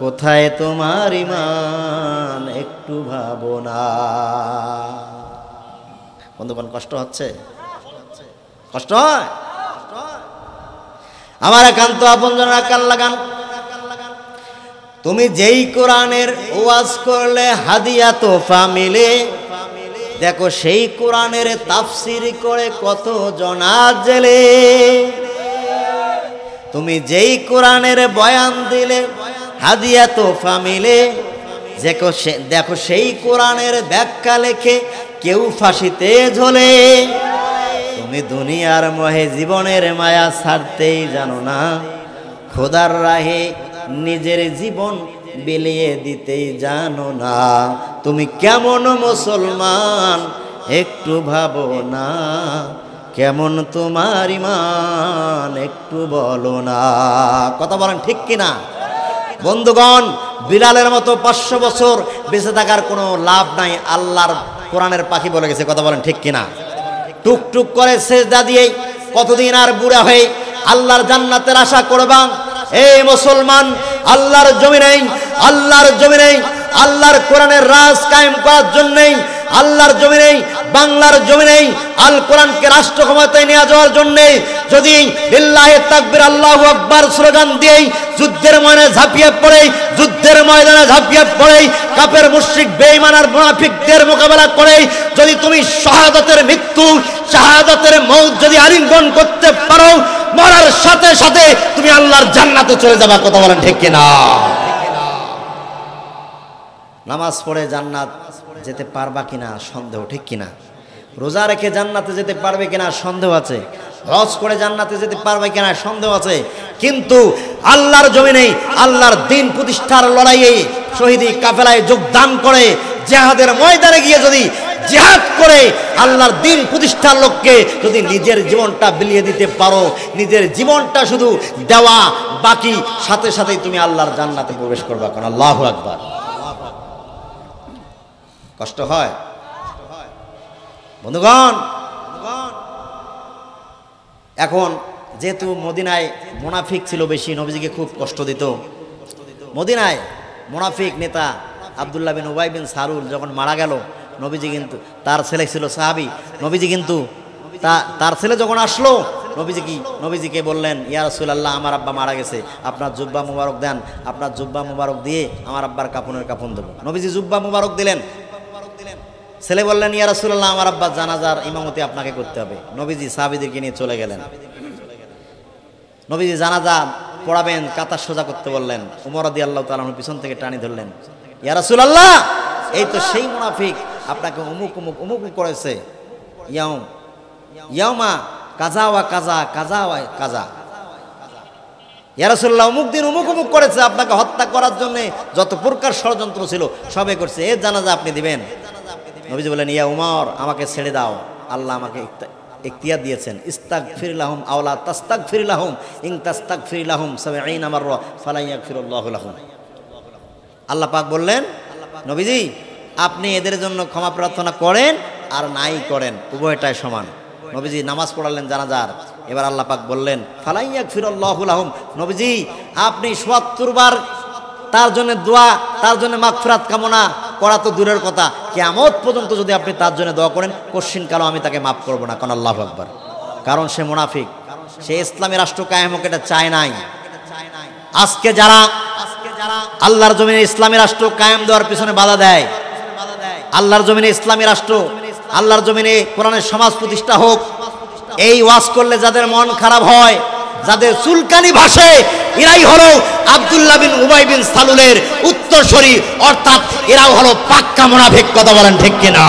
কোথায় তোমার ঈমান একটু ভাবো না। বন্ধুগণ, কষ্ট হচ্ছে? কষ্ট হয়? আমার একান্ত আপনজনেরা কান লাগান, তুমি যেই কোরআনের ওয়াজ করলে হাদিয়া তোফা মিলে, দেখো সেই কোরআনের তাফসির করে কত জনা জেলে। তুমি যেই কোরআনের বয়ান দিলে হাদিয়া তোফা মিলে, দেখো সেই কোরআনের ব্যাখ্যা লেখে কেউ ফাঁসিতে ঝোলে। তুমি দুনিয়ার মোহে জীবনের মায়া ছাড়তেই জানো না, খোদার রাহে নিজের জীবন বিলিয়ে দিতেই জানো না। তুমি কেমন মুসলমান একটু ভাবো না, কেমন তোমার ঈমান একটু বলো না, কথা বলেন ঠিক কিনা? বন্ধুগণ, বিলালের মতো 500 বছর বেঁচে থাকার কোনো লাভ নাই, আল্লাহর কোরআনের পাখি বলে গেছে, কথা বলেন ঠিক কিনা? টুকটুক করে সেজদা দিয়ে কতদিন আর বুড়া হয়ে আল্লাহর জান্নাতের আশা করবা? এই মুসলমান, আল্লাহর জমিনে আল্লাহর কোরআনের রাজ কায়েম করার জন্যই, আল্লাহর জমিনে বাংলার জমিনে আল কোরআনকে রাষ্ট্র ক্ষমতায় নিয়ে যাওয়ার জন্য যদি লিল্লাহি তাকবীর আল্লাহু আকবার স্লোগান দিয়ে যুদ্ধের ময়দানে ঝাঁপিয়ে পড়ে, যুদ্ধের ময়দানে ঝাঁপিয়ে পড়ে কাফের মুশরিক বেঈমান আর মুনাফিকদের মোকাবেলা করে যদি তুমি শাহাদাতের মৃত্যু, শাহাদাতের মউত যদি আলিঙ্গন করতে পারো, মরার সাথে সাথে তুমি আল্লাহর জান্নাতে চলে যাবা। কথা বলেন ঠিক কিনা? নামাজ পড়ে জান্নাত যেতে পারবা কিনা সন্দেহ, ঠিক কিনা? রোজা রেখে জান্নাতে যেতে পারবে কিনা সন্দেহ আছে। হজ করে জান্নাতে যেতে পারবে কিনা সন্দেহ আছে। কিন্তু আল্লাহর জমিনে আল্লাহর দ্বীন প্রতিষ্ঠার লড়াইয়ে শহীদি কাফেলায় যোগদান করে জিহাদের ময়দানে গিয়ে যদি জিহাদ করে আল্লাহর দ্বীন প্রতিষ্ঠার লক্ষ্যে যদি নিজের জীবনটা বিলিয়ে দিতে পারো, নিজের জীবনটা শুধু দেওয়া বাকি, সাথে সাথেই তুমি আল্লাহর জান্নাতে প্রবেশ করবা। কারণ আল্লাহু আকবার। কষ্ট হয় বন্ধুগণ। এখন যেহেতু মদিনায় মুনাফিক ছিল বেশি, নবীজিকে খুব কষ্ট দিত। মদিনায় মুনাফিক নেতা আব্দুল্লাহ বিন উবাই বিন সালুল যখন মারা গেল, নবীজি কিন্তু, তার ছেলে ছিল সাহাবী, নবীজি কিন্তু তার ছেলে যখন আসলো নবীজিকে বললেন, ইয়া রাসূলুল্লাহ, আমার আব্বা মারা গেছে, আপনার জুব্বা মুবারক দেন, আপনার জুব্বা মুবারক দিয়ে আমার আব্বার কাফনের কাফন দেবো। নবীজি জুব্বা মুবারক দিলেন। ছেলে বললেন, ইয়া রাসূলুল্লাহ, আমার আব্বার জানাজার ইমামতি আপনাকে করতে হবে। নবীজি সাহাবীদেরকে নিয়ে চলে গেলেন। নবীজি জানাজা পড়াবেন, কাতার সোজা করতে বললেন। উমর রাদিয়াল্লাহু তাআলা পিছন থেকে টানি ধরলেন, ইয়া রাসূলুল্লাহ, এই তো সেই মুনাফিক, আপনাকে অমুক অমুক অমুক করেছে, ইয়াউমা কাজা ওয়া কাজা, কাজা ওয়া কাজা। ইয়া রাসূলুল্লাহ, অমুক দিন অমুক অমুক করেছে, আপনাকে হত্যা করার জন্য যত প্রকার ষড়যন্ত্র ছিল সবে করছে, এর জানাজা আপনি দিবেন। নবীজি বললেন, ইয়া উমর, আমাকে ছেড়ে দাও, আল্লাহ আমাকে ইখতিয়ার দিয়েছেন, ইস্তাগফির লাহুম আও লা তাস্তাগফির লাহুম, ইন তাস্তাগফির লাহুম ৭০ মাররা ফালা ইয়াগফিরুল্লাহু লাহুম। আল্লাহ পাক বললেন, নবীজি, আপনি এদের জন্য ক্ষমা প্রার্থনা করেন আর নাই করেন, উভয়টাই সমান। নবীজি নামাজ পড়ালেন জানাজার। এবার আল্লাহ পাক বললেন, ফালা ইয়াগফিরুল্লাহু লাহুম, নবীজি আপনি ৭০ বার তার জন্য দোয়া, তার জন্য মাগফিরাত কামনা করা তো দূরের কথা, কিয়ামত পর্যন্ত যদি আপনি তার জন্য দোয়া করেন, কোশ্চিন কালো আমি তাকে মাফ করব না। কারণ আল্লাহু আকবার। কারণ সে মুনাফিক, সে ইসলামী রাষ্ট্র কায়েম হোক এটা চায় নাই। আজকে যারা আল্লাহর জমিনে ইসলামী রাষ্ট্র কায়েম দেওয়ার পিছনে বাধা দেয়, আল্লাহর জমিনে ইসলামী রাষ্ট্র, আল্লাহর জমিনে কোরআনের সমাজ প্রতিষ্ঠা হোক, এই ওয়াজ করলে যাদের মন খারাপ হয়, যাদের চুলকানি ভাসে, এরাই হলো আব্দুল্লাহ বিন উবাই বিন সালুলের উত্তরসূরি, অর্থাৎ এরাও হলো পাক্কা মুনাফিক। কথা বলেন ঠিক কিনা?